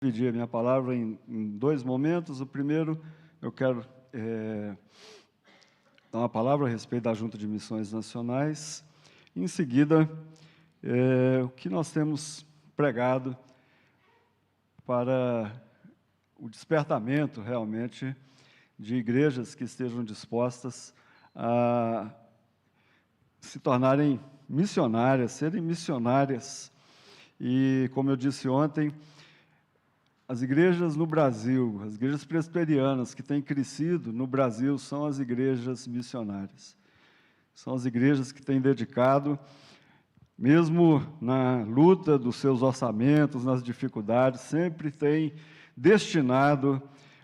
dividir a minha palavra em dois momentos. O primeiro, eu quero dar uma palavra a respeito da Junta de Missões Nacionais. Em seguida, o que nós temos pregado para o despertamento, realmente, de igrejas que estejam dispostas a se tornarem missionárias, serem missionárias. E, como eu disse ontem, as igrejas no Brasil, as igrejas presbiterianas que têm crescido no Brasil são as igrejas missionárias. São as igrejas que têm dedicado, mesmo na luta dos seus orçamentos, nas dificuldades, sempre têm destinado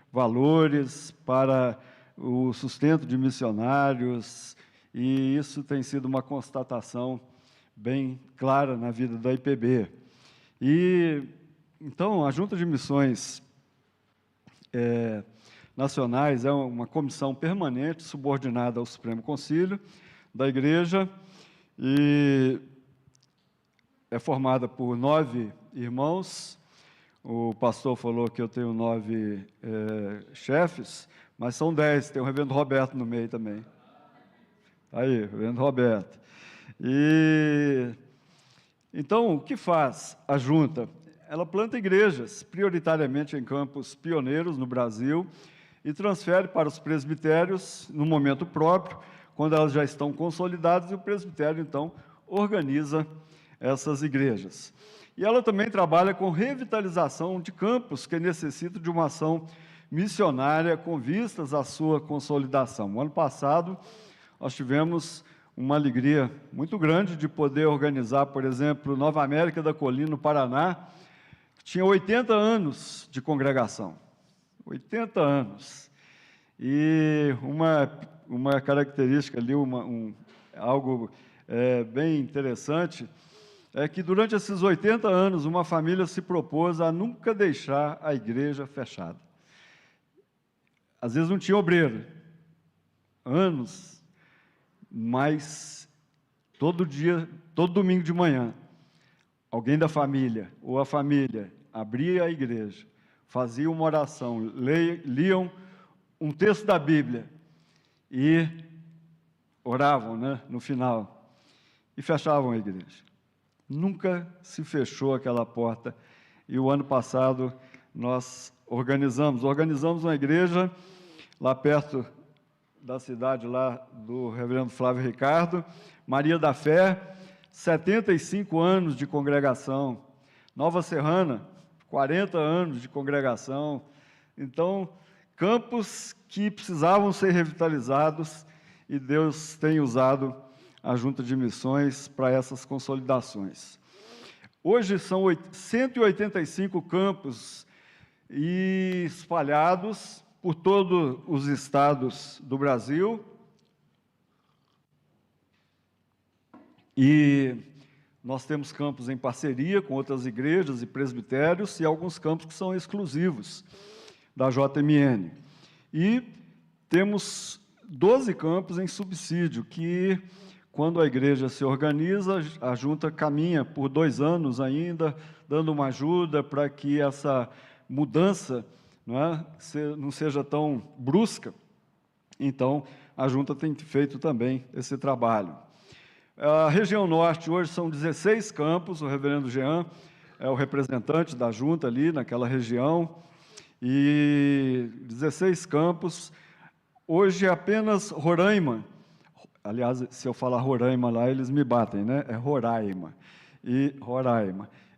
valores para o sustento de missionários, e isso tem sido uma constatação bem clara na vida da IPB. Então, a Junta de Missões Nacionais é uma comissão permanente, subordinada ao Supremo Concílio da Igreja, e é formada por 9 irmãos. O pastor falou que eu tenho 9 chefes, mas são 10, tem o reverendo Roberto no meio também. Aí, reverendo Roberto. Então, o que faz a Junta? Ela planta igrejas, prioritariamente em campos pioneiros no Brasil, e transfere para os presbitérios, no momento próprio, quando elas já estão consolidadas, e o presbitério, então, organiza essas igrejas. E ela também trabalha com revitalização de campos que necessitam de uma ação missionária com vistas à sua consolidação. No ano passado, nós tivemos uma alegria muito grande de poder organizar, por exemplo, Nova América da Colina, no Paraná, que tinha 80 anos de congregação. 80 anos. E uma característica ali, algo bem interessante, é que durante esses 80 anos, uma família se propôs a nunca deixar a igreja fechada. Às vezes não tinha obreiro, anos, mas todo dia, todo domingo de manhã, alguém da família, ou a família, abria a igreja, fazia uma oração, liam um texto da Bíblia e oravam, no final, e fechavam a igreja. Nunca se fechou aquela porta. E o ano passado nós organizamos uma igreja lá perto da cidade lá do reverendo Flávio Ricardo, Maria da Fé, 75 anos de congregação. Nova Serrana, 40 anos de congregação. Então, campos que precisavam ser revitalizados, e Deus tem usado a Junta de Missões para essas consolidações. Hoje são 185 campos espalhados por todos os estados do Brasil, e nós temos campos em parceria com outras igrejas e presbitérios, e alguns campos que são exclusivos da JMN. E temos 12 campos em subsídio, que, quando a igreja se organiza, a Junta caminha por 2 anos ainda, dando uma ajuda para que essa mudança não seja tão brusca. Então, a Junta tem feito também esse trabalho. A região norte, hoje, são 16 campos, o reverendo Jean é o representante da Junta ali naquela região, e 16 campos. Hoje, apenas Roraima, aliás, se eu falar Roraima lá, eles me batem, é Roraima.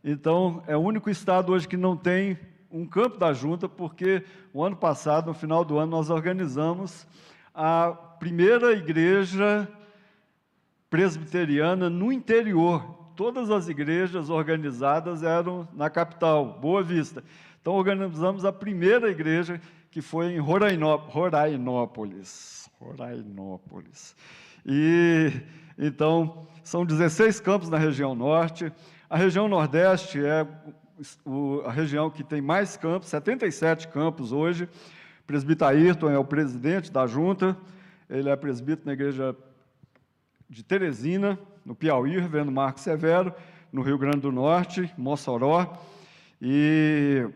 Então, é o único estado hoje que não tem um campo da Junta, porque o ano passado, no final do ano, nós organizamos a primeira igreja presbiteriana no interior. Todas as igrejas organizadas eram na capital, Boa Vista. Então, organizamos a primeira igreja, que foi em Rorainópolis. E, então, são 16 campos na região norte. A região nordeste é a região que tem mais campos, 77 campos hoje. O presbítero Ayrton é o presidente da Junta, ele é presbítero na igreja de Teresina, no Piauí, o reverendo Marcos Severo, no Rio Grande do Norte, Mossoró, e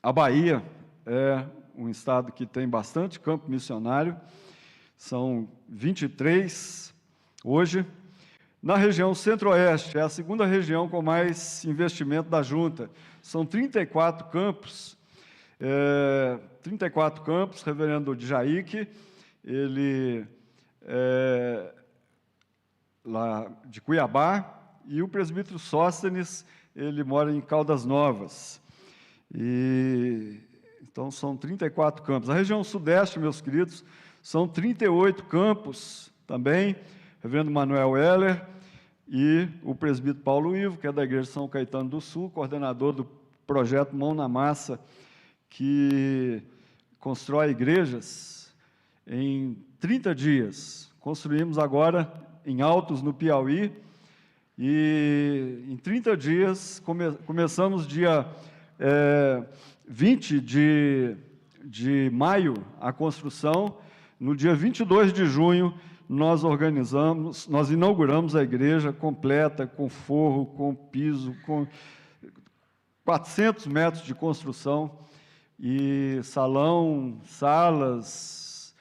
A Bahia é um estado que tem bastante campo missionário, são 23 hoje. Na região centro-oeste, é a segunda região com mais investimento da Junta, são 34 campos. 34 campos, reverendo Djaique, ele é lá de Cuiabá, e o presbítero Sóstenes, ele mora em Caldas Novas. Então, são 34 campos. A região sudeste, meus queridos, são 38 campos também, reverendo Manuel Heller e o presbítero Paulo Ivo, que é da Igreja de São Caetano do Sul, coordenador do projeto Mão na Massa, que constrói igrejas em 30 dias. Construímos agora em Altos, no Piauí, e em 30 dias, começamos dia 20 de maio a construção. No dia 22 de junho, nós inauguramos a igreja completa, com forro, com piso, com 400 metros de construção, e salão, salas,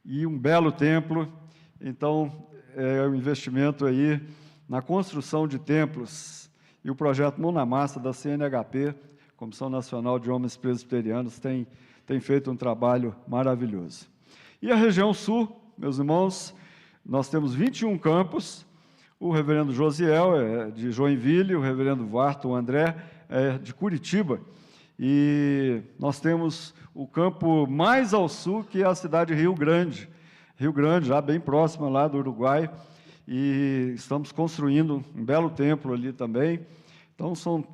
e um belo templo. Então, é um investimento aí na construção de templos, e o projeto Mão na Massa da CNHP, Comissão Nacional de Homens Presbiterianos, tem feito um trabalho maravilhoso. E a região sul, meus irmãos, nós temos 21 campos. O reverendo Josiel é de Joinville, o reverendo Varton André é de Curitiba, e nós temos o campo mais ao sul, que é a cidade de Rio Grande, já bem próxima lá do Uruguai, e estamos construindo um belo templo ali também. Então, são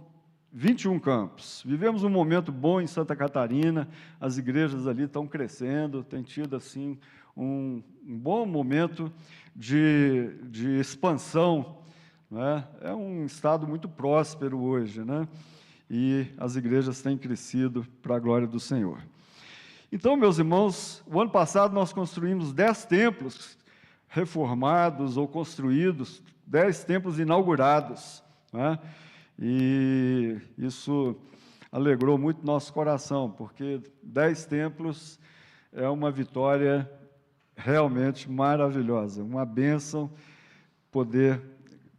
21 campos. Vivemos um momento bom em Santa Catarina, as igrejas ali estão crescendo, tem tido, assim, um bom momento de expansão, né? É um estado muito próspero hoje, né? E as igrejas têm crescido para a glória do Senhor. Então, meus irmãos, o ano passado nós construímos 10 templos reformados ou construídos, 10 templos inaugurados, né? E isso alegrou muito nosso coração, porque 10 templos é uma vitória realmente maravilhosa, uma bênção poder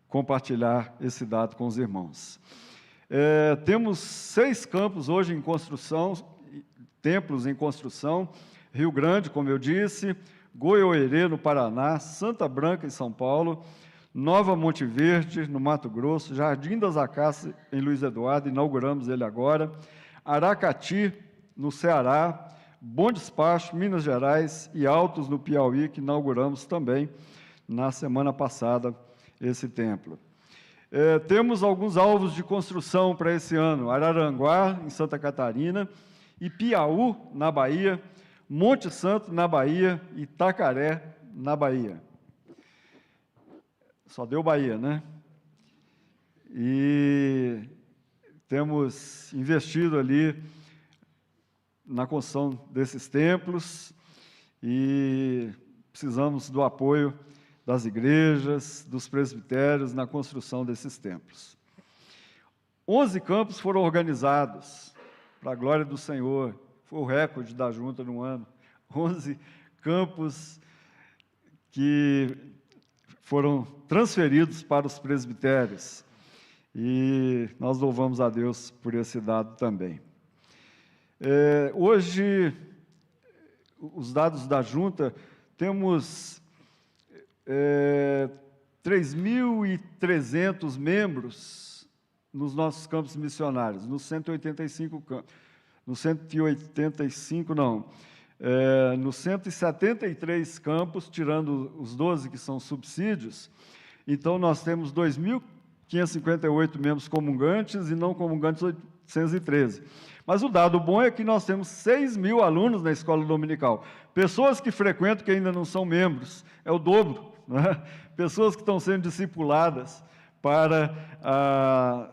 compartilhar esse dado com os irmãos. Temos 6 campos hoje em construção, templos em construção: Rio Grande, como eu disse, Goiôerê, no Paraná, Santa Branca, em São Paulo, Nova Monte Verde, no Mato Grosso, Jardim das Acácias, em Luiz Eduardo, inauguramos ele agora, Aracati, no Ceará, Bom Despacho, Minas Gerais, e Altos, no Piauí, que inauguramos também na semana passada esse templo. Temos alguns alvos de construção para esse ano: Araranguá, em Santa Catarina, Ipiaú, na Bahia, Monte Santo, na Bahia, e Itacaré, na Bahia. Só deu Bahia, né? E temos investido ali na construção desses templos, e precisamos do apoio das igrejas, dos presbitérios, na construção desses templos. 11 campos foram organizados, para a glória do Senhor. Foi o recorde da Junta no ano. 11 campos que foram transferidos para os presbitérios. E nós louvamos a Deus por esse dado também. Hoje, os dados da Junta, temos 3.300 membros nos nossos campos missionários, nos 185 campos. Nos 185, não. Nos 173 campos, tirando os 12 que são subsídios. Então, nós temos 2.558 membros comungantes e não comungantes 813. Mas o dado bom é que nós temos 6.000 alunos na escola dominical. Pessoas que frequentam que ainda não são membros, é o dobro, né? Pessoas que estão sendo discipuladas para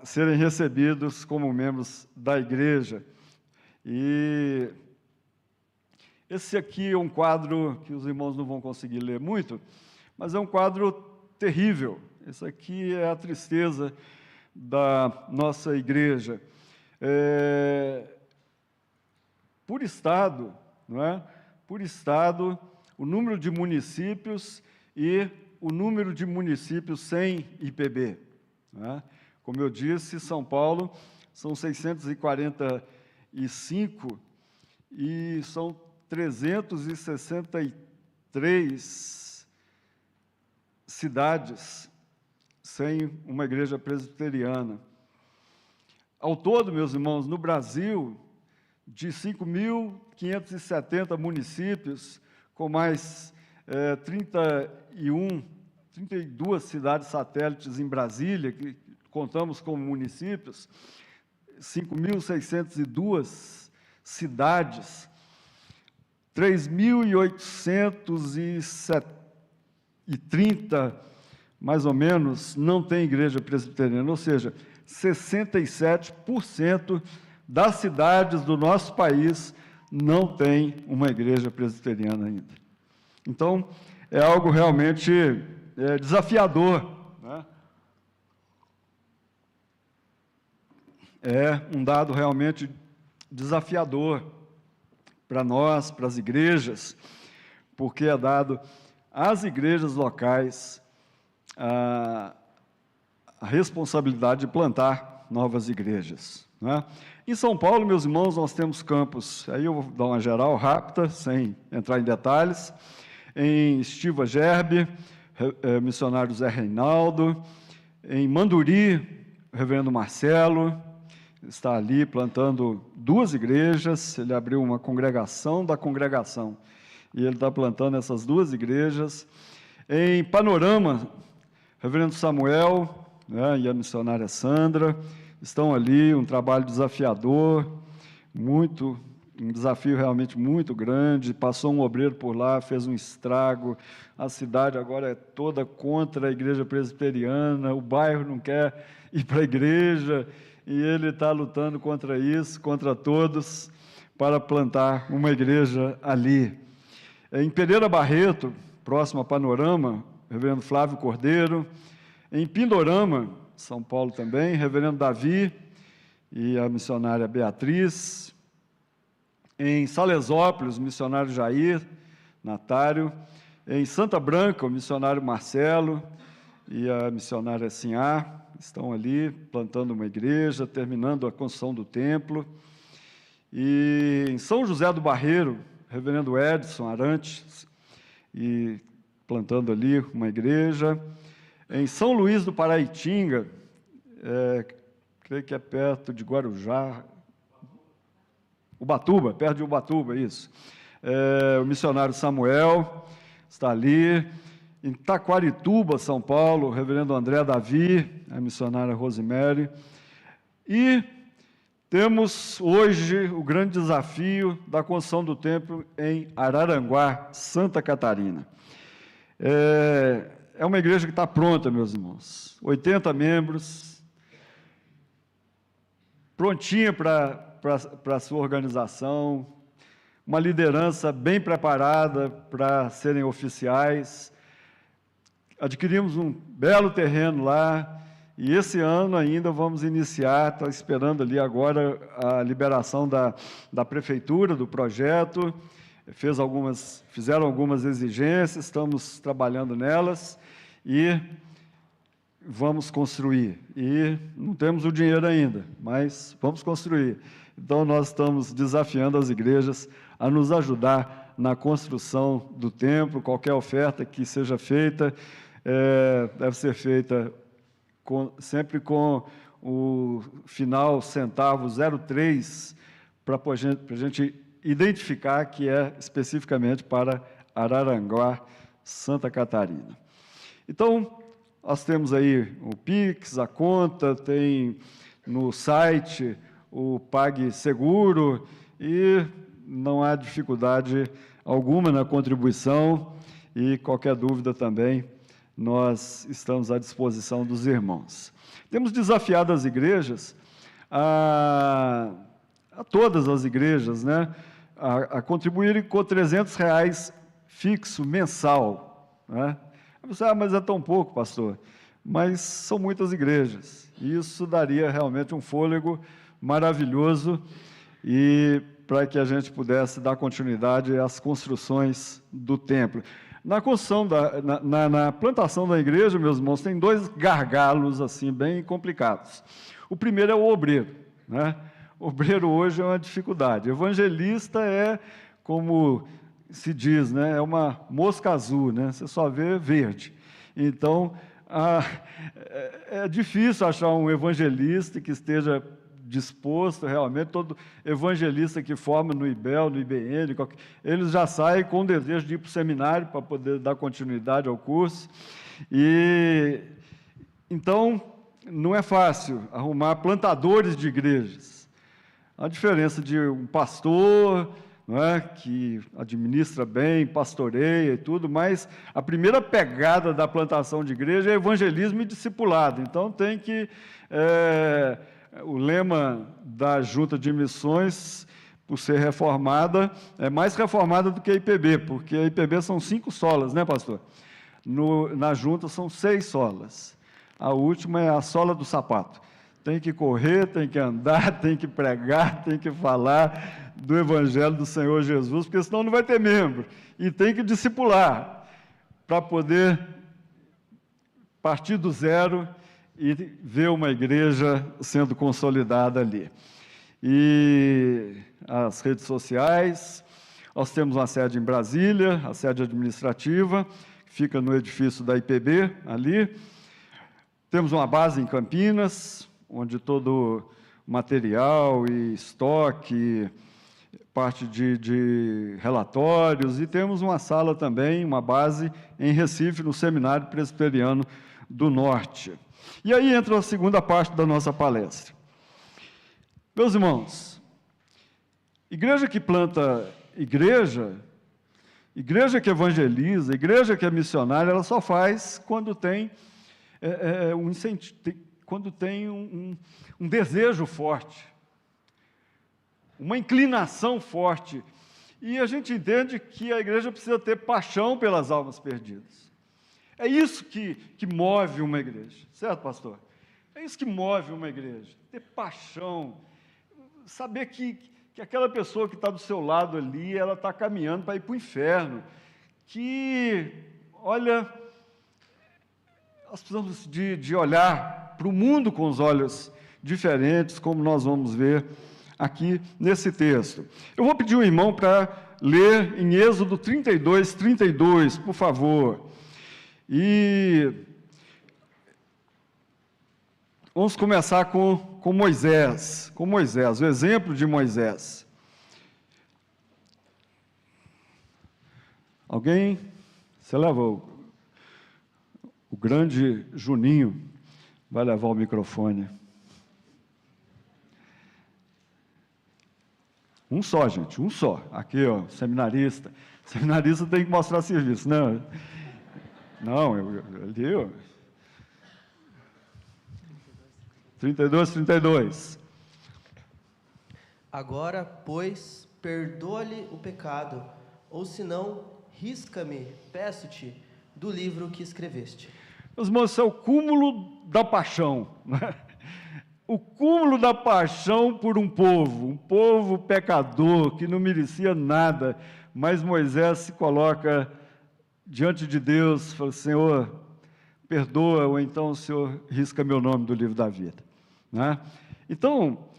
serem recebidos como membros da igreja. E esse aqui é um quadro que os irmãos não vão conseguir ler muito, mas é um quadro terrível. Esse aqui é a tristeza da nossa igreja. por estado, não é? Por estado, o número de municípios e o número de municípios sem IPB. Não é? Como eu disse, São Paulo são 645 e são 363 cidades sem uma igreja presbiteriana. Ao todo, meus irmãos, no Brasil, de 5.570 municípios, com mais 32 cidades satélites em Brasília, que contamos como municípios, 5.602 cidades, 3.830, mais ou menos, não tem igreja presbiteriana, ou seja, 67% das cidades do nosso país não tem uma igreja presbiteriana ainda. Então, é algo realmente desafiador, né? É um dado realmente desafiador para nós, para as igrejas, porque é dado às igrejas locais a responsabilidade de plantar novas igrejas, né? Em São Paulo, meus irmãos, nós temos campos, aí eu vou dar uma geral rápida, sem entrar em detalhes, em Estiva Gerbe, missionário Zé Reinaldo, em Manduri, reverendo Marcelo, está ali plantando 2 igrejas, ele abriu uma congregação da congregação, e ele está plantando essas 2 igrejas. Em Panorama, reverendo Samuel, né, e a missionária Sandra, estão ali, um trabalho desafiador, um desafio realmente muito grande, passou um obreiro por lá, fez um estrago, a cidade agora é toda contra a igreja presbiteriana, o bairro não quer ir para a igreja, e ele está lutando contra isso, contra todos, para plantar uma igreja ali. Em Pereira Barreto, próximo a Panorama, reverendo Flávio Cordeiro. Em Pindorama, São Paulo também, reverendo Davi e a missionária Beatriz. Em Salesópolis, o missionário Jair Natário. Em Santa Branca, o missionário Marcelo e a missionária Sinhá estão ali plantando uma igreja, terminando a construção do templo. E em São José do Barreiro, reverendo Edson Arantes, e plantando ali uma igreja. Em São Luís do Paraitinga, creio que é perto de Guarujá, Ubatuba, perto de Ubatuba, isso. O missionário Samuel está ali. Em Taquarituba, São Paulo, o reverendo André Davi, a missionária Rosemary. E temos hoje o grande desafio da construção do templo em Araranguá, Santa Catarina. É uma igreja que está pronta, meus irmãos. 80 membros, prontinha para a sua organização, uma liderança bem preparada para serem oficiais. Adquirimos um belo terreno lá, e esse ano ainda vamos iniciar, está esperando ali agora a liberação da prefeitura, do projeto, fizeram algumas exigências, estamos trabalhando nelas, e vamos construir. E não temos o dinheiro ainda, mas vamos construir. Então, nós estamos desafiando as igrejas a nos ajudar na construção do templo. Qualquer oferta que seja feita, deve ser feita sempre com o final centavo 0,3, para a gente identificar que é especificamente para Araranguá, Santa Catarina. Então, nós temos aí o Pix, a conta, tem no site o PagSeguro, e não há dificuldade alguma na contribuição, e qualquer dúvida também, nós estamos à disposição dos irmãos. Temos desafiado as igrejas, a todas as igrejas, né, a contribuírem com R$300 fixo mensal, né? Você, mas é tão pouco, pastor. Mas são muitas igrejas, e isso daria realmente um fôlego maravilhoso, e para que a gente pudesse dar continuidade às construções do templo. Na construção, na plantação da igreja, meus irmãos, tem dois gargalos assim, bem complicados. O primeiro é o obreiro, né? O obreiro hoje é uma dificuldade. Evangelista é, como se diz, né? É uma mosca azul, né? Você só vê verde. Então, é difícil achar um evangelista que esteja disposto realmente. Todo evangelista que forma no IBEL, no IBN, eles já saem com o desejo de ir para o seminário para poder dar continuidade ao curso. E então não é fácil arrumar plantadores de igrejas. A diferença de um pastor, não é, que administra bem, pastoreia e tudo, mas a primeira pegada da plantação de igreja é evangelismo e discipulado. Então tem que o lema da Junta de Missões, por ser reformada, é mais reformada do que a IPB, porque a IPB são 5 solas, né, pastor? Na Junta são 6 solas. A última é a sola do sapato. Tem que correr, tem que andar, tem que pregar, tem que falar do Evangelho do Senhor Jesus, porque senão não vai ter membro. E tem que discipular, para poder partir do zero e ver uma igreja sendo consolidada ali. E as redes sociais, nós temos uma sede em Brasília, a sede administrativa, que fica no edifício da IPB, ali. Temos uma base em Campinas, onde todo material e estoque, parte de relatórios, e temos uma sala também, uma base em Recife, no Seminário Presbiteriano do Norte. E aí entra a segunda parte da nossa palestra. Meus irmãos, igreja que planta igreja que evangeliza, igreja que é missionária, ela só faz quando tem um incentivo, quando tem um desejo forte, uma inclinação forte. E a gente entende que a igreja precisa ter paixão pelas almas perdidas. É isso que move uma igreja, certo, pastor? É isso que move uma igreja, ter paixão, saber que aquela pessoa que está do seu lado ali, ela está caminhando para ir para o inferno, que, olha, nós precisamos de olhar para o mundo com os olhos diferentes, como nós vamos ver aqui nesse texto. Eu vou pedir ao irmão para ler em Êxodo 32, 32, por favor. E vamos começar com Moisés, o exemplo de Moisés. Alguém? Você leva o grande Juninho, vai levar o microfone. Um só, gente, um só. Aqui, ó, seminarista. Seminarista tem que mostrar serviço, né? Não, ali, ó. 32. Agora, pois, perdoa-lhe o pecado, ou senão, risca-me, peço-te, do livro que escreveste. Meus irmãos, isso é o cúmulo da paixão, né? O cúmulo da paixão por um povo pecador, que não merecia nada, mas Moisés se coloca diante de Deus, fala: Senhor, perdoa, ou então o Senhor risca meu nome do livro da vida, né? Então,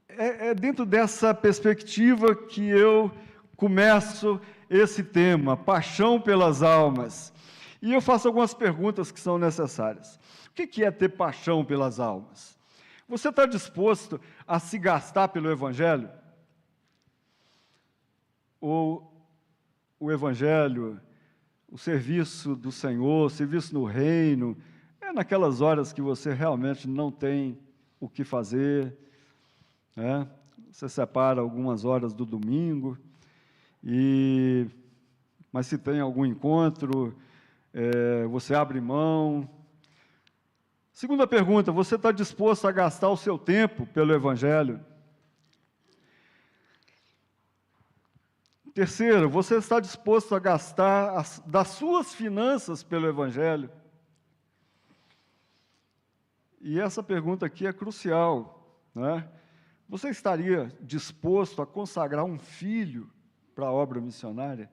é dentro dessa perspectiva que eu começo esse tema, paixão pelas almas. E eu faço algumas perguntas que são necessárias. O que é ter paixão pelas almas? Você está disposto a se gastar pelo Evangelho? Ou o Evangelho, o serviço do Senhor, o serviço no reino, é naquelas horas que você realmente não tem o que fazer, né? Você separa algumas horas do domingo, mas se tem algum encontro, você abre mão. Segunda pergunta: você está disposto a gastar o seu tempo pelo Evangelho? Terceiro, você está disposto a gastar das suas finanças pelo Evangelho? E essa pergunta aqui é crucial, né? você estaria disposto a consagrar um filho para a obra missionária?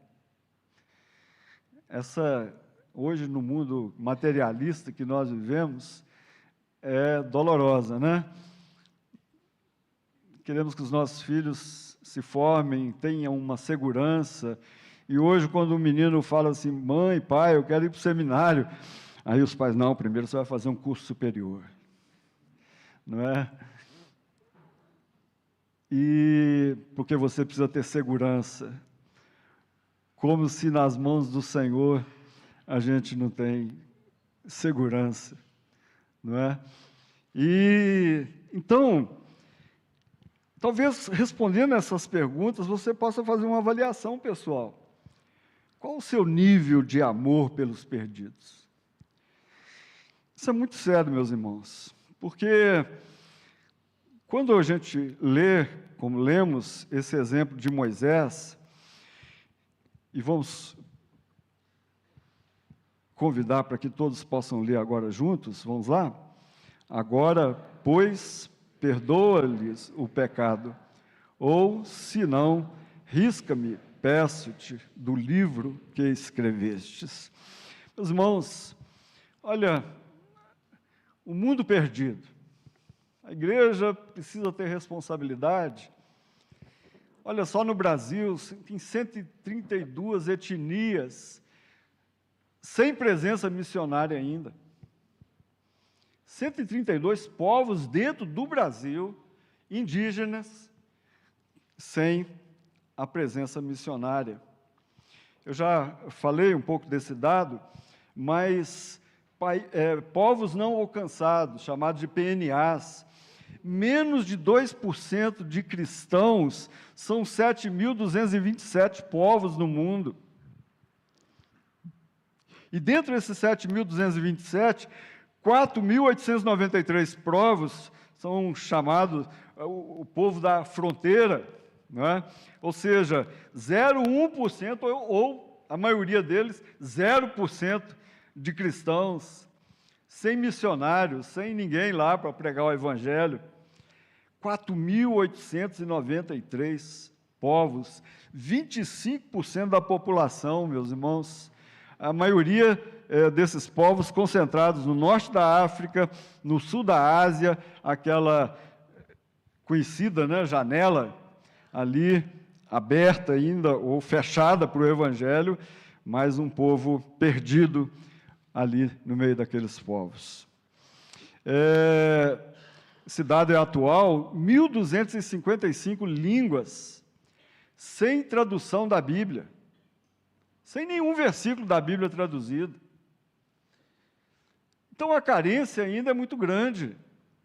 Hoje, no mundo materialista que nós vivemos, é dolorosa, né? Queremos que os nossos filhos se formem, tenham uma segurança. E hoje, quando o menino fala assim, mãe, pai, eu quero ir para o seminário, aí os pais, não, primeiro você vai fazer um curso superior. Não é? E porque você precisa ter segurança. Como se nas mãos do Senhor a gente não tem segurança, não é? E então, talvez respondendo essas perguntas, você possa fazer uma avaliação pessoal. Qual o seu nível de amor pelos perdidos? Isso é muito sério, meus irmãos, porque quando a gente lê, como lemos esse exemplo de Moisés, e vamos convidar para que todos possam ler agora juntos, vamos lá? Agora, pois, perdoa-lhes o pecado, ou, se não, risca-me, peço-te, do livro que escrevestes. Meus irmãos, olha, o mundo perdido, a igreja precisa ter responsabilidade. Olha só, no Brasil, tem 132 etnias sem presença missionária ainda. 132 povos dentro do Brasil, indígenas, sem a presença missionária. Eu já falei um pouco desse dado, mas povos não alcançados, chamados de PNAs, menos de 2% de cristãos, são 7.227 povos no mundo. E dentro desses 7.227, 4.893 povos são chamados o povo da fronteira, não é? Ou seja, 0,1% ou a maioria deles, 0% de cristãos, sem missionários, sem ninguém lá para pregar o evangelho. 4.893 povos, 25% da população, meus irmãos. A maioria desses povos concentrados no norte da África, no sul da Ásia, aquela conhecida, né, janela ali aberta ainda ou fechada para o evangelho, mas um povo perdido ali no meio daqueles povos. Cidade atual, 1.255 línguas, sem tradução da Bíblia, sem nenhum versículo da Bíblia traduzido. Então, a carência ainda é muito grande.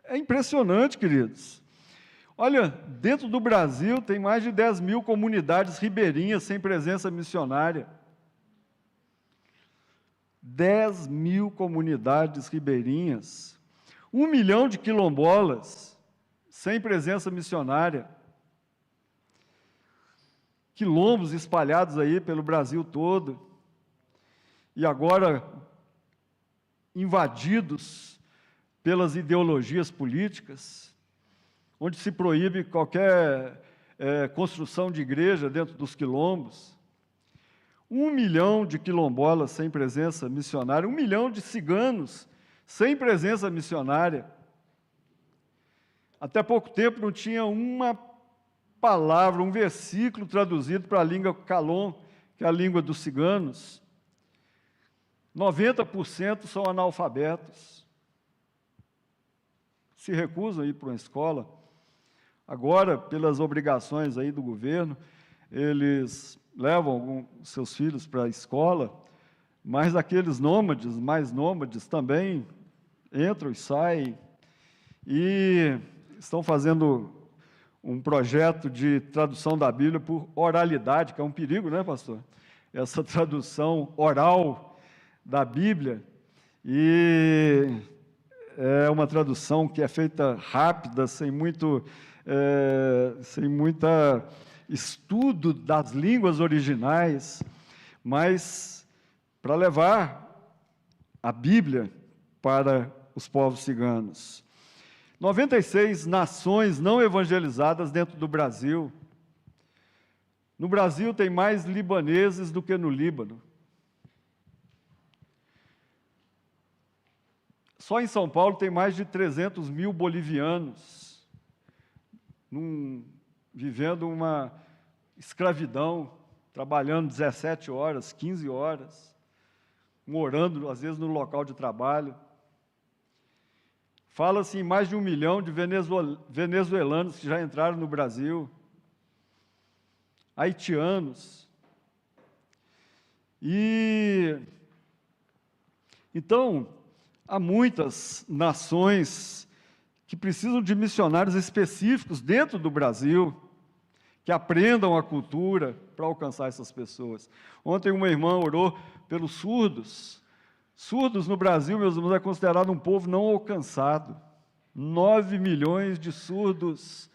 É impressionante, queridos. Olha, dentro do Brasil tem mais de 10.000 comunidades ribeirinhas sem presença missionária. 10.000 comunidades ribeirinhas. 1 milhão de quilombolas sem presença missionária. Quilombos espalhados aí pelo Brasil todo. E agora invadidos pelas ideologias políticas, onde se proíbe qualquer construção de igreja dentro dos quilombos. 1 milhão de quilombolas sem presença missionária, 1 milhão de ciganos sem presença missionária. Até pouco tempo não tinha uma palavra, um versículo traduzido para a língua Calon, que é a língua dos ciganos. 90% são analfabetos. Se recusam a ir para uma escola. Agora, pelas obrigações aí do governo, eles levam seus filhos para a escola, mas aqueles nômades, mais nômades, também entram e saem, e estão fazendo um projeto de tradução da Bíblia por oralidade, que é um perigo, né, pastor? Essa tradução oral da Bíblia, e é uma tradução que é feita rápida, sem muita estudo das línguas originais, mas para levar a Bíblia para os povos ciganos. 96 nações não evangelizadas dentro do Brasil. No Brasil tem mais libaneses do que no Líbano. Só em São Paulo tem mais de 300 mil bolivianos vivendo uma escravidão, trabalhando 17 horas, 15 horas, morando, às vezes, no local de trabalho. Fala-se em mais de 1 milhão de venezuelanos que já entraram no Brasil, haitianos. Então, há muitas nações que precisam de missionários específicos dentro do Brasil, que aprendam a cultura para alcançar essas pessoas. Ontem uma irmã orou pelos surdos. Surdos no Brasil, meus irmãos, é considerado um povo não alcançado. 9 milhões de surdos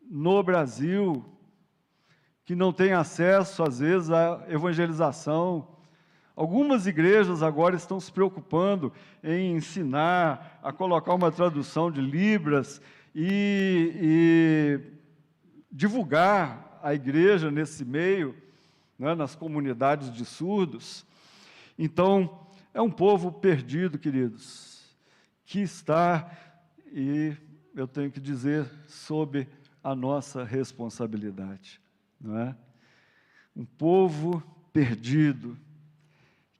no Brasil, que não têm acesso, às vezes, à evangelização. Algumas igrejas agora estão se preocupando em ensinar, a colocar uma tradução de Libras e divulgar a igreja nesse meio, né, nas comunidades de surdos. Então, é um povo perdido, queridos, que está, e eu tenho que dizer, sob a nossa responsabilidade, não é? Um povo perdido,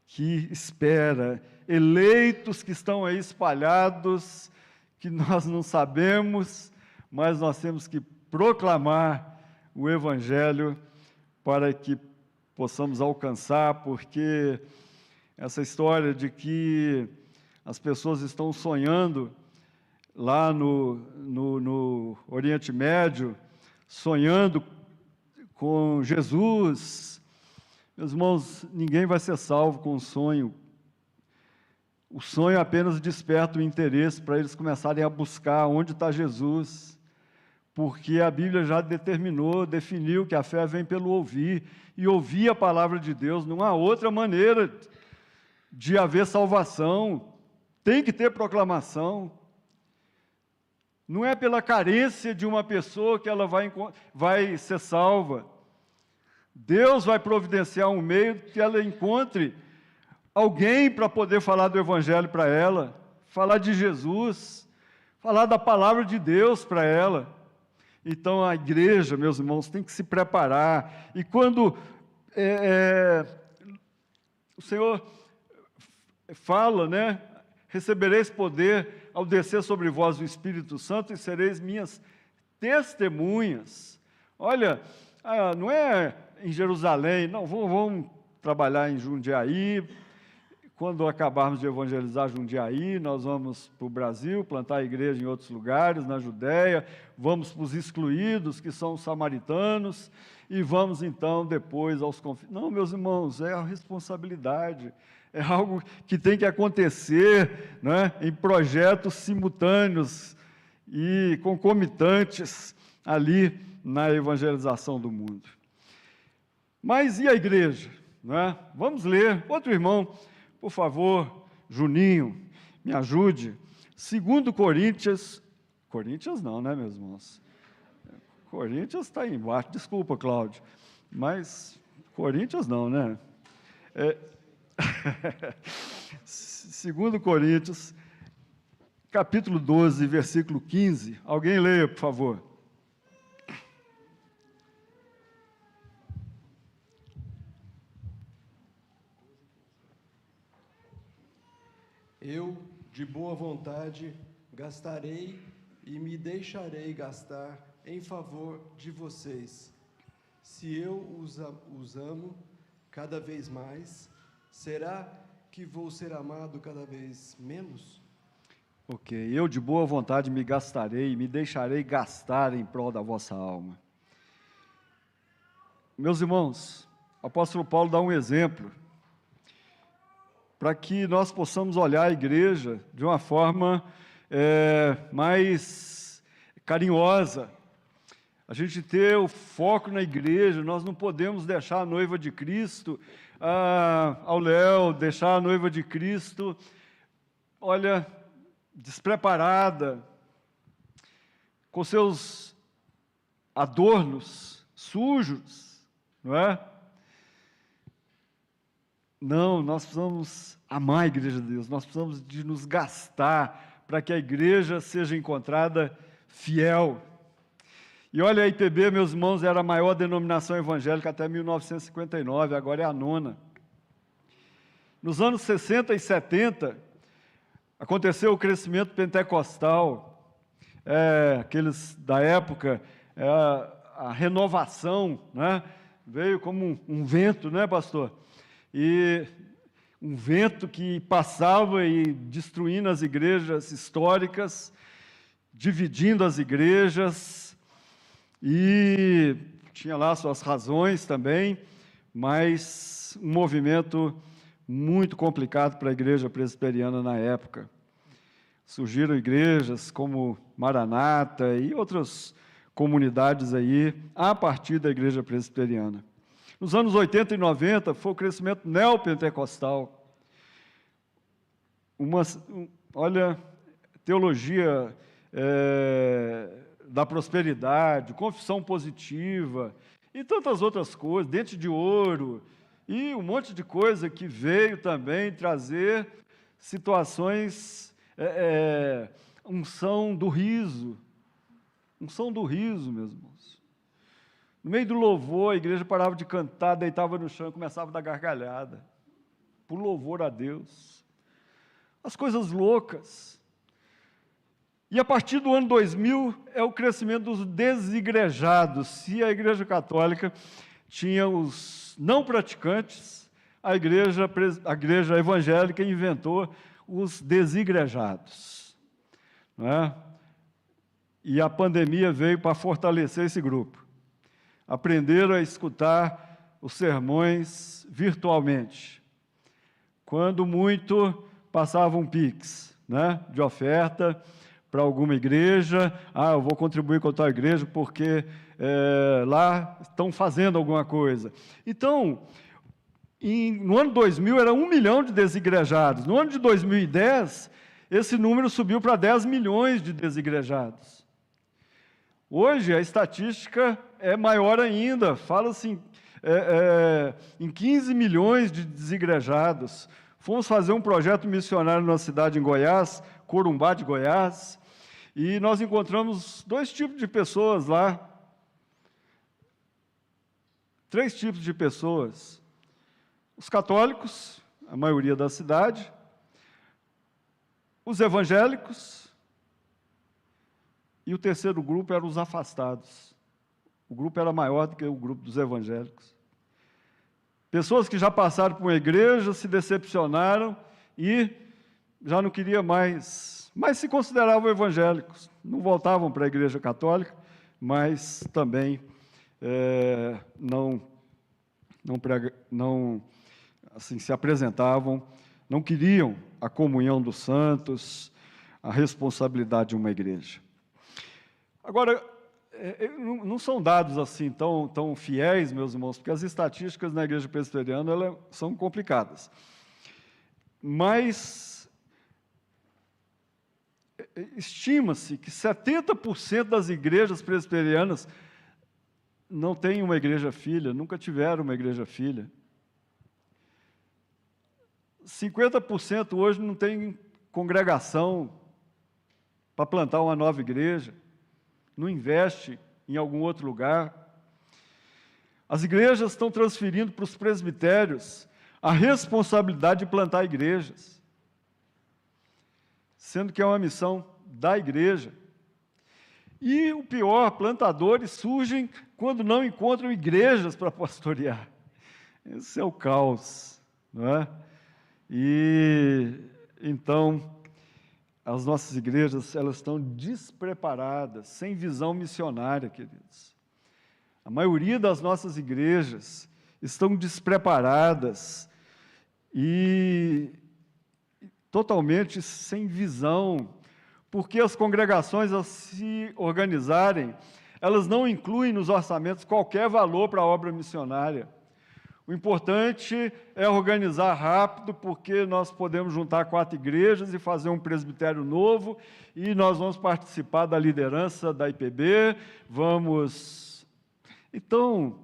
que espera, eleitos que estão aí espalhados, que nós não sabemos, mas nós temos que proclamar o Evangelho para que possamos alcançar, porque essa história de que as pessoas estão sonhando lá no Oriente Médio, sonhando com Jesus. Meus irmãos, ninguém vai ser salvo com o sonho. O sonho apenas desperta o interesse para eles começarem a buscar onde está Jesus, porque a Bíblia já definiu que a fé vem pelo ouvir, e ouvir a palavra de Deus. Não há outra maneira de haver salvação, tem que ter proclamação. Não é pela carência de uma pessoa que ela vai ser salva. Deus vai providenciar um meio que ela encontre alguém para poder falar do Evangelho para ela, falar de Jesus, falar da palavra de Deus para ela. Então a igreja, meus irmãos, tem que se preparar. E quando o Senhor fala, né? Recebereis poder ao descer sobre vós o Espírito Santo e sereis minhas testemunhas. Olha, não é em Jerusalém, não, vamos trabalhar em Jundiaí. Quando acabarmos de evangelizar Jundiaí, nós vamos para o Brasil, plantar a igreja em outros lugares, na Judéia, vamos para os excluídos, que são os samaritanos, e vamos então depois aos confins. Não, meus irmãos, é a responsabilidade, é algo que tem que acontecer, né, em projetos simultâneos e concomitantes ali na evangelização do mundo. Mas e a igreja? Né? Vamos ler. Outro irmão, por favor, Juninho, me ajude. 2 Coríntios, Coríntios não, né, meus irmãos? Coríntios está aí embaixo, desculpa, Cláudio, mas Coríntios não, né? 2 Coríntios, capítulo 12, versículo 15. Alguém leia, por favor. Eu, de boa vontade, gastarei e me deixarei gastar em favor de vocês. Se eu os amo cada vez mais, será que vou ser amado cada vez menos? Ok, eu de boa vontade me gastarei e me deixarei gastar em prol da vossa alma. Meus irmãos, o apóstolo Paulo dá um exemplo para que nós possamos olhar a igreja de uma forma mais carinhosa. A gente ter o foco na igreja, nós não podemos deixar a noiva de Cristo ao léu, deixar a noiva de Cristo, olha, despreparada. com seus adornos sujos, não é? Não, nós precisamos amar a igreja de Deus, nós precisamos de nos gastar para que a igreja seja encontrada fiel. E olha, a IPB, meus irmãos, era a maior denominação evangélica até 1959, agora é a 9ª. Nos anos 60 e 70, aconteceu o crescimento pentecostal, aqueles da época, a renovação, né? Veio como um vento, né, pastor? E um vento que passava e destruindo as igrejas históricas, dividindo as igrejas, e tinha lá suas razões também, mas um movimento muito complicado para a igreja presbiteriana na época. Surgiram igrejas como Maranata e outras comunidades aí, a partir da igreja presbiteriana. Nos anos 80 e 90, foi o crescimento neopentecostal. Olha, teologia da prosperidade, confissão positiva, e tantas outras coisas, dente de ouro, e um monte de coisa que veio também trazer situações, unção do riso, meus irmãos. No meio do louvor, a igreja parava de cantar, deitava no chão e começava a dar gargalhada, por louvor a Deus. As coisas loucas. E a partir do ano 2000 é o crescimento dos desigrejados. Se a Igreja Católica tinha os não praticantes, a igreja evangélica inventou os desigrejados, não é? E a pandemia veio para fortalecer esse grupo. Aprenderam a escutar os sermões virtualmente. Quando muito, passavam um Pix, né, de oferta para alguma igreja. Eu vou contribuir com a tua igreja porque lá estão fazendo alguma coisa. Então, no ano 2000 era 1 milhão de desigrejados. No ano de 2010, esse número subiu para 10 milhões de desigrejados. Hoje, a estatística é maior ainda, fala-se em 15 milhões de desigrejados. Fomos fazer um projeto missionário numa cidade em Goiás, Corumbá de Goiás, e nós encontramos 2 tipos de pessoas lá. 3 tipos de pessoas. Os católicos, a maioria da cidade, os evangélicos, e o terceiro grupo eram os afastados. O grupo era maior do que o grupo dos evangélicos. Pessoas que já passaram por uma igreja, se decepcionaram e já não queriam mais, mas se consideravam evangélicos. Não voltavam para a igreja católica, mas também não assim, se apresentavam, não queriam a comunhão dos santos, a responsabilidade de uma igreja. Agora, não são dados assim tão fiéis, meus irmãos, porque as estatísticas na igreja presbiteriana elas são complicadas. Mas estima-se que 70% das igrejas presbiterianas não têm uma igreja filha, nunca tiveram uma igreja filha. 50% hoje não tem congregação para plantar uma nova igreja, não investe em algum outro lugar. As igrejas estão transferindo para os presbitérios a responsabilidade de plantar igrejas, sendo que é uma missão da igreja. E o pior, plantadores surgem quando não encontram igrejas para pastorear. Esse é o caos, não é? E então as nossas igrejas, elas estão despreparadas, sem visão missionária, queridos. A maioria das nossas igrejas estão despreparadas e totalmente sem visão, porque as congregações, ao se organizarem, elas não incluem nos orçamentos qualquer valor para a obra missionária. O importante é organizar rápido, porque nós podemos juntar 4 igrejas e fazer um presbitério novo, e nós vamos participar da liderança da IPB, vamos... Então,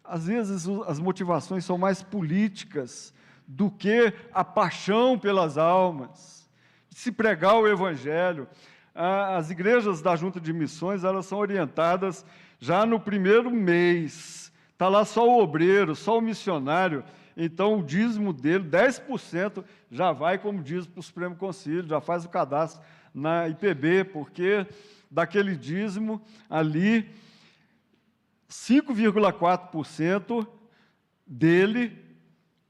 às vezes, as motivações são mais políticas do que a paixão pelas almas, de se pregar o Evangelho. As igrejas da Junta de Missões, elas são orientadas já no primeiro mês. Está lá só o obreiro, só o missionário, então o dízimo dele, 10%, já vai como dízimo para o Supremo Concílio, já faz o cadastro na IPB, porque daquele dízimo ali, 5,4% dele,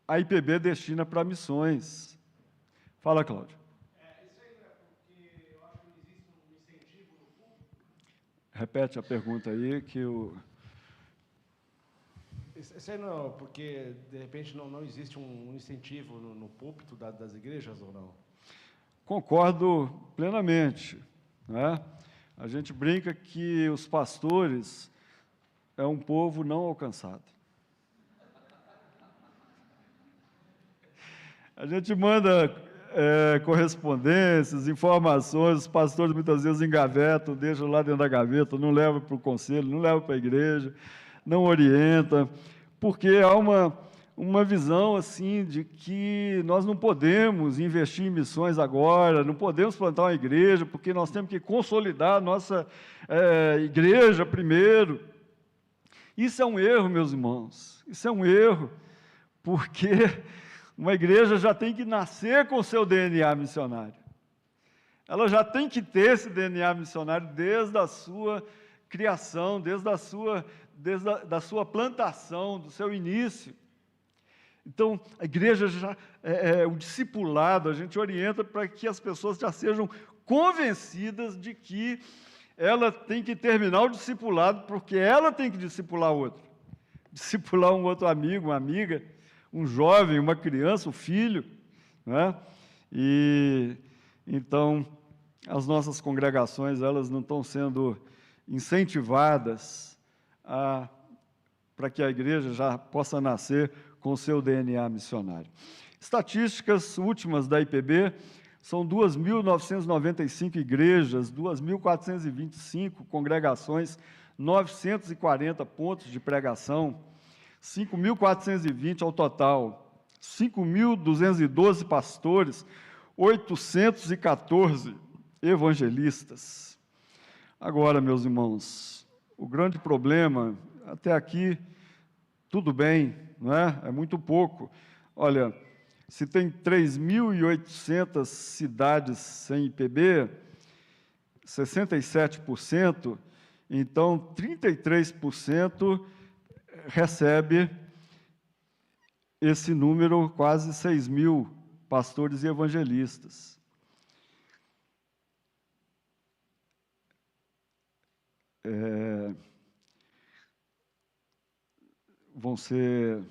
a IPB destina para missões. Fala, Cláudio. Isso aí não é porque eu acho que não existe um incentivo no público? Repete a pergunta aí, que o... Isso aí não, porque, de repente, não existe um incentivo no púlpito das igrejas, ou não? Concordo plenamente, né? A gente brinca que os pastores é um povo não alcançado. A gente manda correspondências, informações, os pastores muitas vezes engavetam, deixam lá dentro da gaveta, não levam para o conselho, não levam para a igreja, não orienta, porque há uma visão assim de que nós não podemos investir em missões agora, não podemos plantar uma igreja, porque nós temos que consolidar a nossa igreja primeiro. Isso é um erro, meus irmãos, isso é um erro, porque uma igreja já tem que nascer com o seu DNA missionário. Ela já tem que ter esse DNA missionário desde a sua criação, desde a sua plantação, do seu início. Então, a igreja já, o discipulado, a gente orienta para que as pessoas já sejam convencidas de que ela tem que terminar o discipulado, porque ela tem que discipular outro. Discipular um outro amigo, uma amiga, um jovem, uma criança, um filho, né? E, então, as nossas congregações, elas não estão sendo incentivadas para que a igreja já possa nascer com o seu DNA missionário. Estatísticas últimas da IPB, são 2.995 igrejas, 2.425 congregações, 940 pontos de pregação, 5.420 ao total, 5.212 pastores, 814 evangelistas. Agora, meus irmãos, o grande problema, até aqui, tudo bem, não é? É muito pouco. Olha, se tem 3.800 cidades sem IPB, 67%, então 33% recebe esse número, quase 6.000 pastores e evangelistas. Vão ser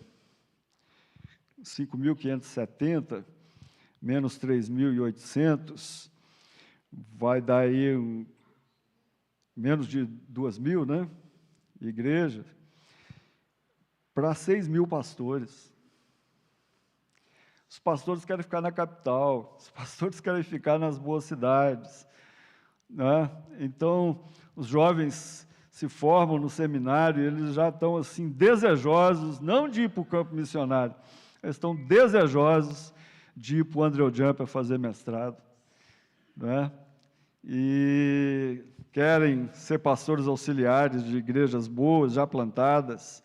5.570, menos 3.800, vai dar aí menos de 2.000, né? Igrejas, para 6.000 pastores. Os pastores querem ficar na capital, os pastores querem ficar nas boas cidades, né? Então, os jovens se formam no seminário, eles já estão assim desejosos, não de ir para o campo missionário, eles estão desejosos de ir para o André Jumper fazer mestrado, né? E querem ser pastores auxiliares de igrejas boas, já plantadas,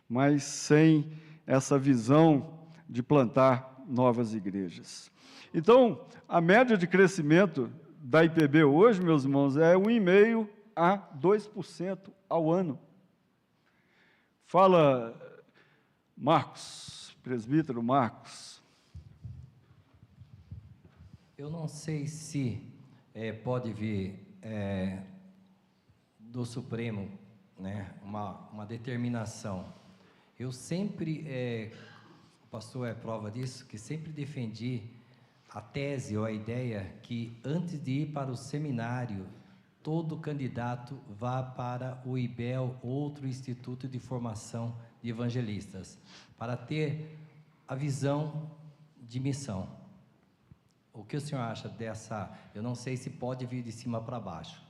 mas sem essa visão de plantar novas igrejas. Então, a média de crescimento da IPB hoje, meus irmãos, é 1,5% a 2% ao ano. Fala, Marcos, presbítero Marcos. Eu não sei se pode vir do Supremo, né, uma determinação. Eu sempre, o pastor é prova disso, que sempre defendi a tese ou a ideia que antes de ir para o seminário, todo candidato vá para o IBEL, outro instituto de formação de evangelistas, para ter a visão de missão. O que o senhor acha dessa? Eu não sei se pode vir de cima para baixo.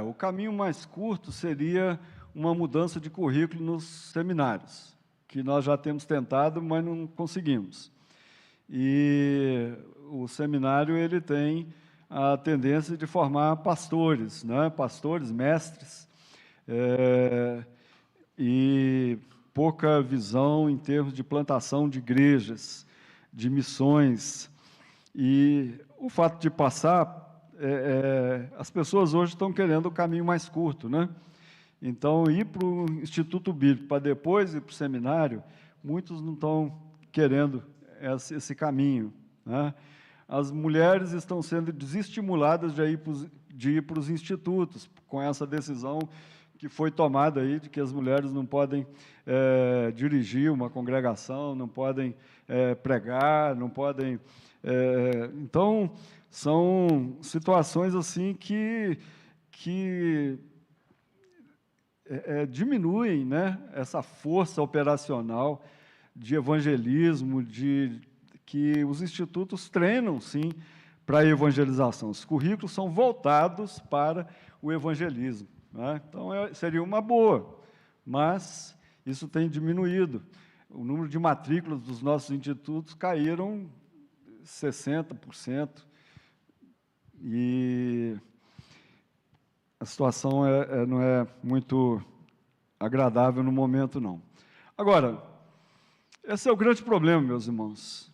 O caminho mais curto seria uma mudança de currículo nos seminários, que nós já temos tentado, mas não conseguimos. E o seminário ele tem a tendência de formar pastores, né? Pastores, mestres, e pouca visão em termos de plantação de igrejas, de missões. E o fato de passar, as pessoas hoje estão querendo o caminho mais curto, né? Então, ir para o Instituto Bíblico para depois ir para o seminário, muitos não estão querendo esse caminho, né? As mulheres estão sendo desestimuladas de ir para os institutos, com essa decisão que foi tomada aí, de que as mulheres não podem dirigir uma congregação, não podem pregar, não podem... então, são situações assim que diminuem, né, essa força operacional de evangelismo, que os institutos treinam, sim, para a evangelização. Os currículos são voltados para o evangelismo, né? Então, seria uma boa, mas isso tem diminuído. O número de matrículas dos nossos institutos caíram 60%, e a situação não é muito agradável no momento, não. Agora, esse é o grande problema, meus irmãos.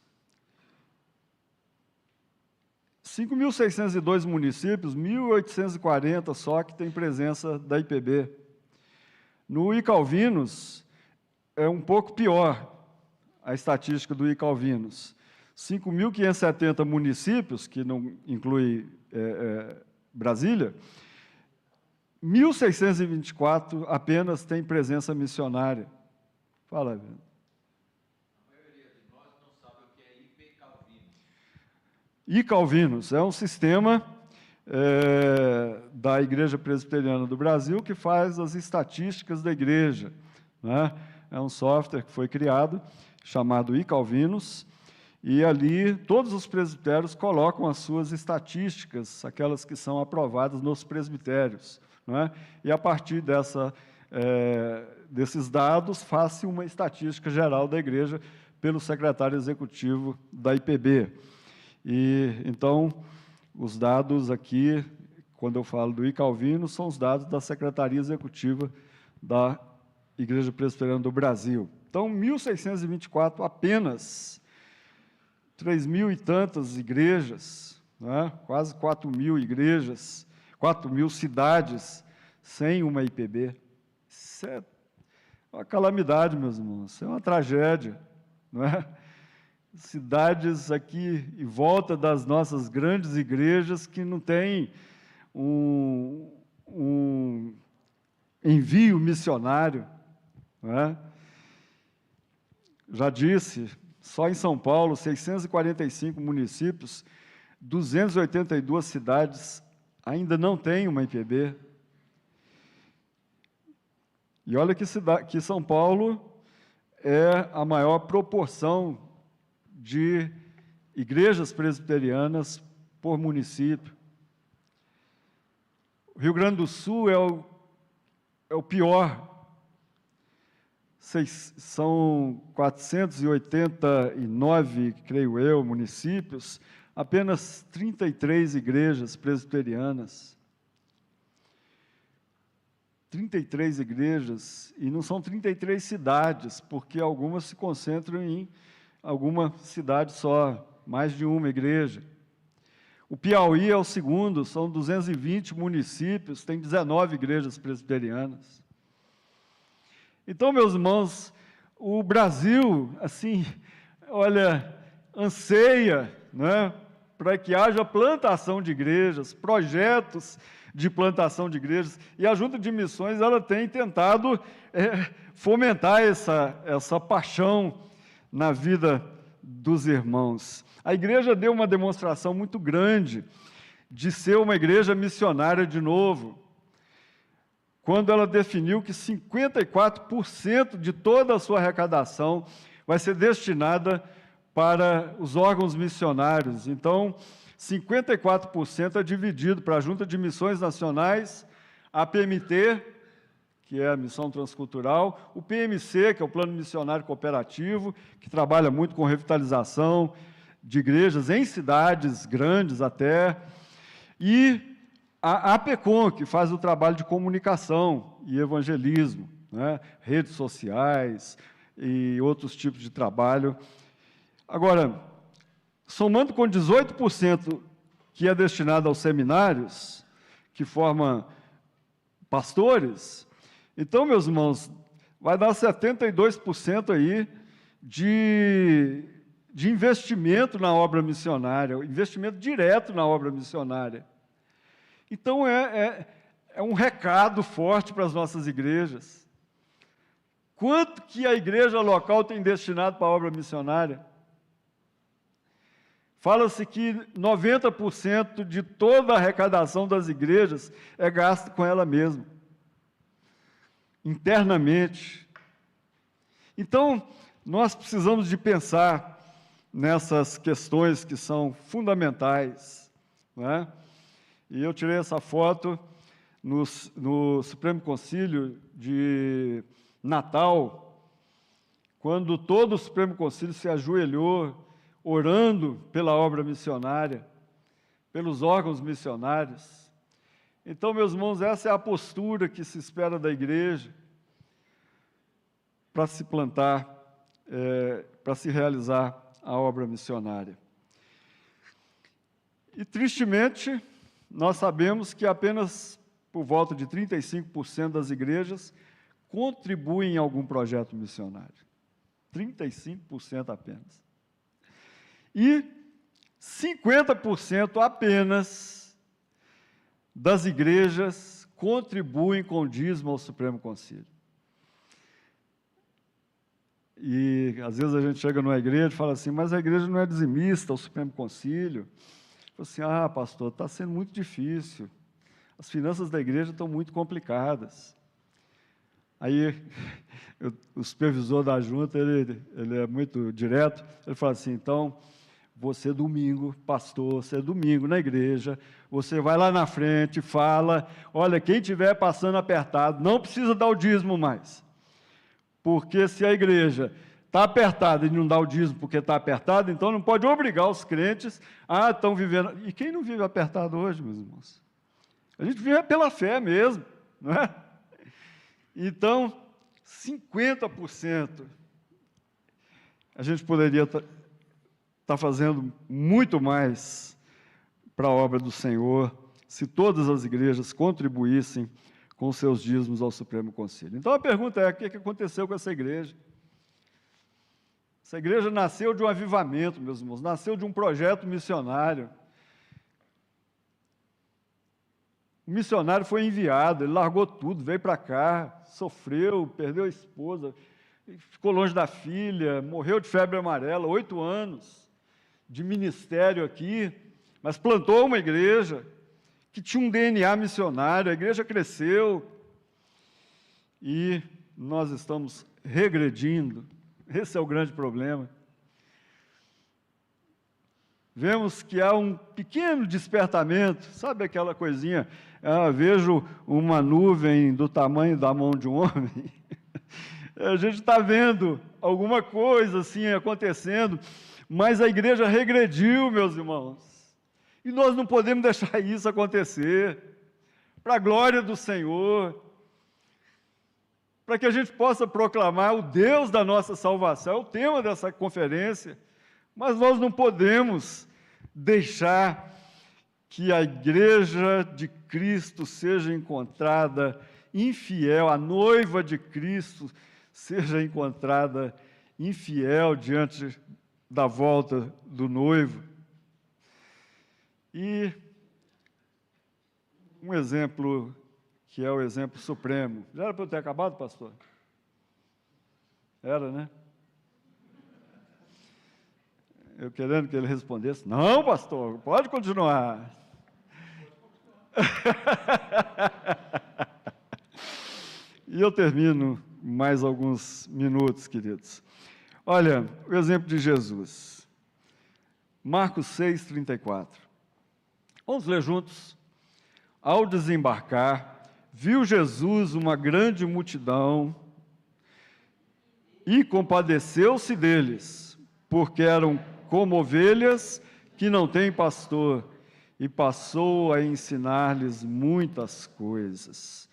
5.602 municípios, 1.840 só que tem presença da IPB. No Icalvinos, é um pouco pior a estatística do Icalvinos. 5.570 municípios, que não inclui Brasília, 1.624 apenas tem presença missionária. Fala, Vitor. Icalvinos é um sistema da Igreja Presbiteriana do Brasil que faz as estatísticas da igreja, né? É um software que foi criado, chamado Icalvinos, e ali todos os presbitérios colocam as suas estatísticas, aquelas que são aprovadas nos presbitérios, né? E a partir desses dados, faz-se uma estatística geral da igreja pelo secretário executivo da IPB. E, então, os dados aqui, quando eu falo do Icalvino, são os dados da Secretaria Executiva da Igreja Presbiteriana do Brasil. Então, 1.624 apenas, 3.000 e tantas igrejas, né? Quase 4.000 igrejas, 4.000 cidades sem uma IPB. Isso é uma calamidade, meus irmãos, isso é uma tragédia, não é? Cidades aqui em volta das nossas grandes igrejas que não têm um envio missionário, não é? Já disse, só em São Paulo, 645 municípios, 282 cidades ainda não têm uma IPB. E olha que São Paulo é a maior proporção de igrejas presbiterianas por município. O Rio Grande do Sul é o pior. São 489, creio eu, municípios, apenas 33 igrejas presbiterianas. 33 igrejas, e não são 33 cidades, porque algumas se concentram em alguma cidade só, mais de uma igreja. O Piauí é o segundo, são 220 municípios, tem 19 igrejas presbiterianas. Então, meus irmãos, o Brasil, assim, olha, anseia, né, para que haja plantação de igrejas, projetos de plantação de igrejas, e a Junta de Missões ela tem tentado fomentar essa paixão na vida dos irmãos. A igreja deu uma demonstração muito grande de ser uma igreja missionária de novo. quando ela definiu que 54% de toda a sua arrecadação vai ser destinada para os órgãos missionários. Então, 54% é dividido para a Junta de Missões Nacionais, a PMT, que é a Missão Transcultural, o PMC, que é o Plano Missionário Cooperativo, que trabalha muito com revitalização de igrejas em cidades grandes até, e a APECOM, que faz o trabalho de comunicação e evangelismo, né? Redes sociais e outros tipos de trabalho. Agora, somando com 18% que é destinado aos seminários, que formam pastores, então, meus irmãos, vai dar 72% aí de investimento na obra missionária, investimento direto na obra missionária. Então, é um recado forte para as nossas igrejas. Quanto que a igreja local tem destinado para a obra missionária? Fala-se que 90% de toda a arrecadação das igrejas é gasto com ela mesma, internamente. Então, nós precisamos de pensar nessas questões que são fundamentais, não é? E eu tirei essa foto no Supremo Concílio de Natal, quando todo o Supremo Concílio se ajoelhou, orando pela obra missionária, pelos órgãos missionários. Então, meus irmãos, essa é a postura que se espera da igreja para se plantar, para se realizar a obra missionária. E, tristemente, nós sabemos que apenas por volta de 35% das igrejas contribuem em algum projeto missionário. 35% apenas. E 50% apenas das igrejas contribuem com o dízimo ao Supremo Concílio. E, às vezes, a gente chega numa igreja e fala assim, mas a igreja não é dizimista, o Supremo Concílio. Fala assim, pastor, está sendo muito difícil. As finanças da igreja estão muito complicadas. Aí, o supervisor da junta, ele é muito direto, ele fala assim, então, você domingo, pastor, você domingo na igreja, você vai lá na frente, fala, olha, quem estiver passando apertado, não precisa dar o dízimo mais. Porque se a igreja está apertada e não dá o dízimo porque está apertada, então não pode obrigar os crentes a estão vivendo. E quem não vive apertado hoje, meus irmãos? A gente vive pela fé mesmo, não é? Então, 50% a gente poderia estar fazendo muito mais para a obra do Senhor se todas as igrejas contribuíssem com seus dízimos ao Supremo Concílio. Então, a pergunta é, o que aconteceu com essa igreja? Essa igreja nasceu de um avivamento, meus irmãos, nasceu de um projeto missionário. O missionário foi enviado, ele largou tudo, veio para cá, sofreu, perdeu a esposa, ficou longe da filha, morreu de febre amarela, 8 anos de ministério aqui, mas plantou uma igreja que tinha um DNA missionário, a igreja cresceu e nós estamos regredindo. Esse é o grande problema. Vemos que há um pequeno despertamento, sabe aquela coisinha, vejo uma nuvem do tamanho da mão de um homem, a gente está vendo alguma coisa assim acontecendo, mas a igreja regrediu, meus irmãos, e nós não podemos deixar isso acontecer, para a glória do Senhor, para que a gente possa proclamar o Deus da nossa salvação, é o tema dessa conferência, mas nós não podemos deixar que a igreja de Cristo seja encontrada infiel, a noiva de Cristo seja encontrada infiel diante da volta do noivo. E um exemplo que é o exemplo supremo. Já era para eu ter acabado, pastor? Era, né? Eu querendo que ele respondesse, não, pastor, pode continuar. E eu termino mais alguns minutos, queridos. Olha, o exemplo de Jesus. Marcos 6, 34. Vamos ler juntos. Ao desembarcar, viu Jesus uma grande multidão e compadeceu-se deles, porque eram como ovelhas que não têm pastor, e passou a ensinar-lhes muitas coisas.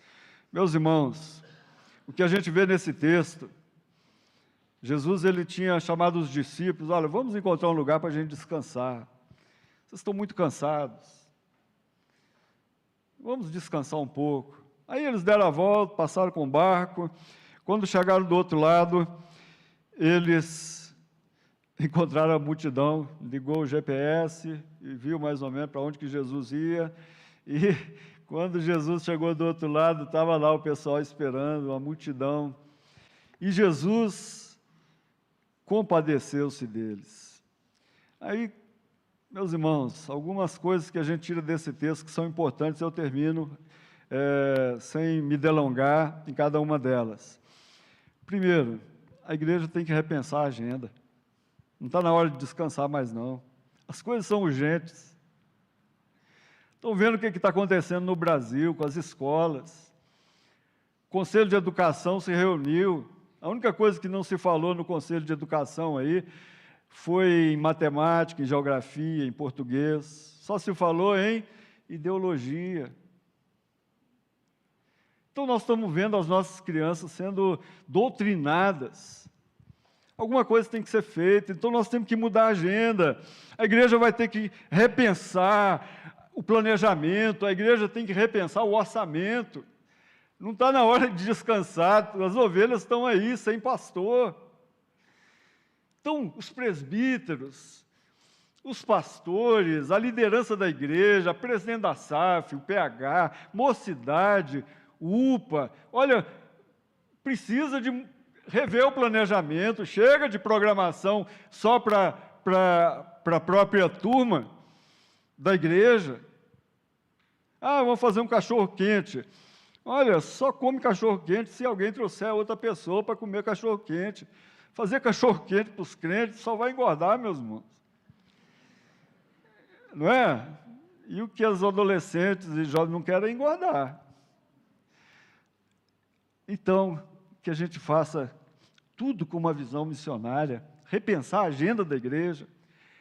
Meus irmãos, o que a gente vê nesse texto, Jesus ele tinha chamado os discípulos, olha, vamos encontrar um lugar para a gente descansar. Vocês estão muito cansados. Vamos descansar um pouco. Aí eles deram a volta, passaram com o barco. Quando chegaram do outro lado, eles encontraram a multidão, ligou o GPS e viu mais ou menos para onde que Jesus ia. E quando Jesus chegou do outro lado, estava lá o pessoal esperando, a multidão. E Jesus compadeceu-se deles. Aí, meus irmãos, algumas coisas que a gente tira desse texto que são importantes, eu termino sem me delongar em cada uma delas. Primeiro, a igreja tem que repensar a agenda. Não está na hora de descansar mais, não. As coisas são urgentes. Estão vendo o que está acontecendo no Brasil, com as escolas. O Conselho de Educação se reuniu. A única coisa que não se falou no Conselho de Educação aí foi em matemática, em geografia, em português. Só se falou em ideologia. Então, nós estamos vendo as nossas crianças sendo doutrinadas. Alguma coisa tem que ser feita, então nós temos que mudar a agenda. A igreja vai ter que repensar o planejamento, a igreja tem que repensar o orçamento. Não está na hora de descansar, as ovelhas estão aí, sem pastor. Então, os presbíteros, os pastores, a liderança da igreja, a presidente da SAF, o PH, mocidade, o UPA, olha, precisa de rever o planejamento, chega de programação só para a própria turma da igreja. Ah, vamos fazer um cachorro-quente. Olha, só come cachorro-quente se alguém trouxer outra pessoa para comer cachorro-quente. Fazer cachorro-quente para os crentes só vai engordar, meus irmãos. Não é? E o que os adolescentes e jovens não querem é engordar. Então, que a gente faça tudo com uma visão missionária, repensar a agenda da igreja,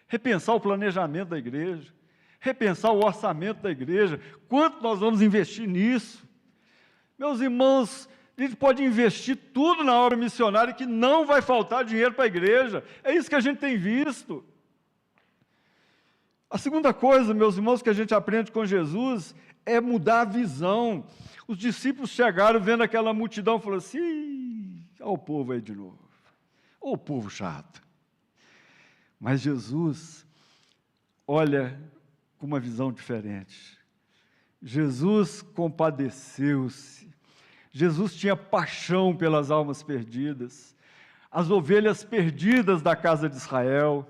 repensar o planejamento da igreja, repensar o orçamento da igreja, quanto nós vamos investir nisso. Meus irmãos, a gente pode investir tudo na obra missionária que não vai faltar dinheiro para a igreja, é isso que a gente tem visto. A segunda coisa, meus irmãos, que a gente aprende com Jesus é mudar a visão. Os discípulos chegaram vendo aquela multidão e falaram assim, olha o povo aí de novo, olha o povo chato. Mas Jesus olha com uma visão diferente. Jesus compadeceu-se. Jesus tinha paixão pelas almas perdidas, as ovelhas perdidas da casa de Israel.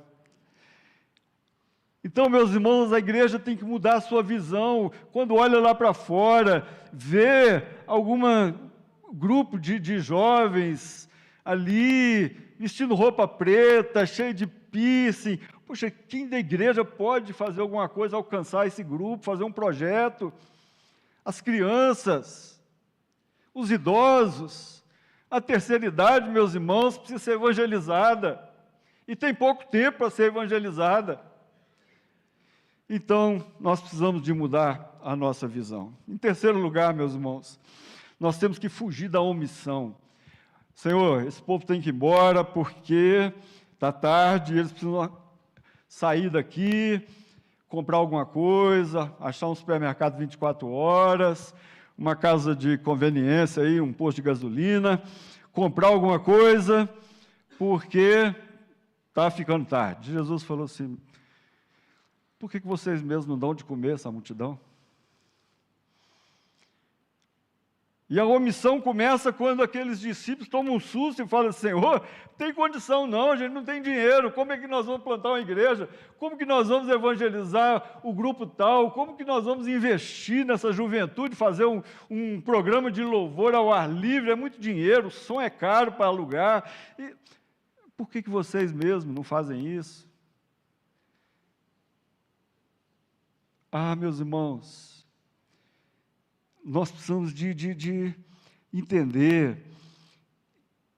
Então, meus irmãos, a igreja tem que mudar a sua visão. Quando olha lá para fora, vê algum grupo de jovens ali, vestindo roupa preta, cheio de piercing. Poxa, quem da igreja pode fazer alguma coisa, alcançar esse grupo, fazer um projeto? As crianças, os idosos, a terceira idade, meus irmãos, precisa ser evangelizada. E tem pouco tempo para ser evangelizada. Então, nós precisamos de mudar a nossa visão. Em terceiro lugar, meus irmãos, nós temos que fugir da omissão. Senhor, esse povo tem que ir embora porque está tarde, eles precisam sair daqui, comprar alguma coisa, achar um supermercado 24 horas, uma casa de conveniência, aí, um posto de gasolina, comprar alguma coisa, porque está ficando tarde. Jesus falou assim, por que vocês mesmos não dão de comer essa multidão? E a omissão começa quando aqueles discípulos tomam um susto e falam: Senhor, não tem condição não, a gente não tem dinheiro, como é que nós vamos plantar uma igreja? Como que nós vamos evangelizar o grupo tal? Como que nós vamos investir nessa juventude, fazer um programa de louvor ao ar livre? É muito dinheiro, o som é caro para alugar. E por que vocês mesmos não fazem isso? Ah, meus irmãos, nós precisamos de entender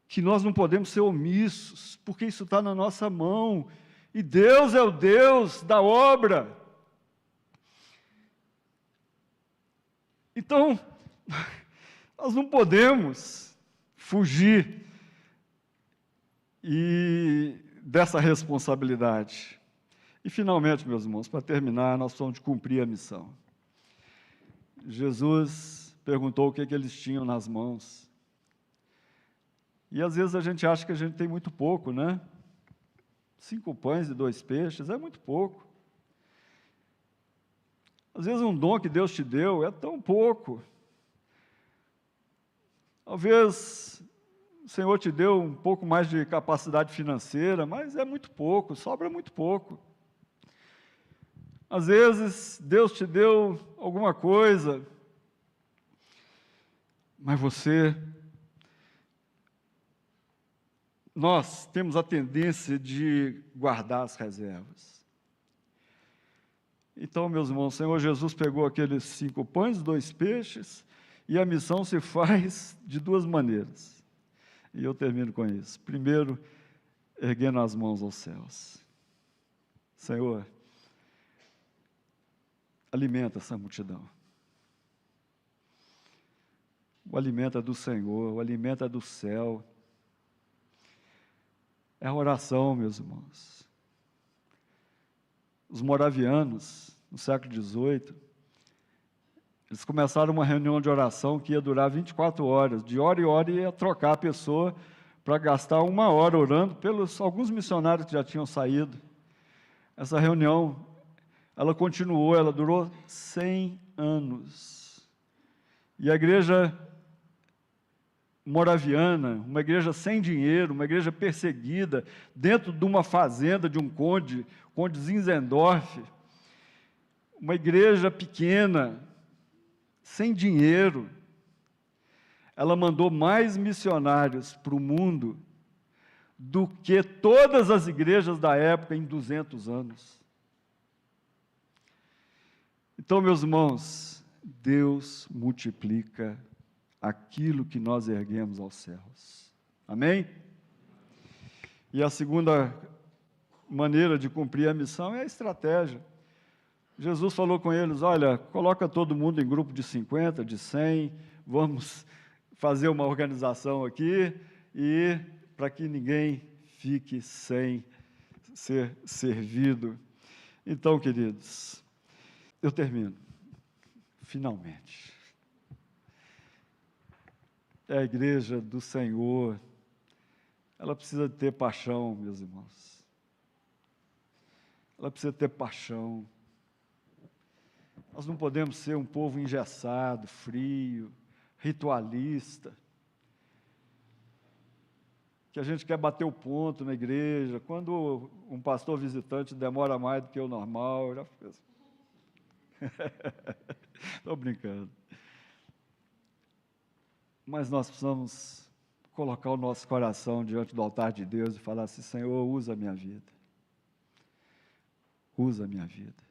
que nós não podemos ser omissos, porque isso está na nossa mão, e Deus é o Deus da obra. Então, nós não podemos fugir dessa responsabilidade. E, finalmente, meus irmãos, para terminar, nós precisamos de cumprir a missão. Jesus perguntou o que eles tinham nas mãos. E às vezes a gente acha que a gente tem muito pouco, né? 5 pães e 2 peixes é muito pouco. Às vezes um dom que Deus te deu é tão pouco. Talvez o Senhor te deu um pouco mais de capacidade financeira, mas é muito pouco, sobra muito pouco. Às vezes, Deus te deu alguma coisa, mas nós temos a tendência de guardar as reservas. Então, meus irmãos, o Senhor Jesus pegou aqueles 5 pães, 2 peixes, e a missão se faz de 2 maneiras. E eu termino com isso. Primeiro, erguendo as mãos aos céus. Senhor, alimenta essa multidão. O alimento é do Senhor, o alimento é do céu. É a oração, meus irmãos. Os moravianos, no século XVIII, eles começaram uma reunião de oração que ia durar 24 horas. De hora em hora ia trocar a pessoa para gastar 1 hora orando pelos alguns missionários que já tinham saído. Essa reunião, ela continuou, ela durou 100 anos. E a igreja moraviana, uma igreja sem dinheiro, uma igreja perseguida, dentro de uma fazenda de um conde Zinzendorf, uma igreja pequena, sem dinheiro, ela mandou mais missionários para o mundo do que todas as igrejas da época em 200 anos. Então, meus irmãos, Deus multiplica aquilo que nós erguemos aos céus. Amém? E a segunda maneira de cumprir a missão é a estratégia. Jesus falou com eles: olha, coloca todo mundo em grupo de 50, de 100, vamos fazer uma organização aqui, e para que ninguém fique sem ser servido. Então, queridos, eu termino. Finalmente. É a igreja do Senhor. Ela precisa ter paixão, meus irmãos. Ela precisa ter paixão. Nós não podemos ser um povo engessado, frio, ritualista, que a gente quer bater o ponto na igreja. Quando um pastor visitante demora mais do que o normal, eu já fico assim. Estou brincando. Mas nós precisamos colocar o nosso coração diante do altar de Deus e falar assim: Senhor, usa a minha vida. Usa a minha vida.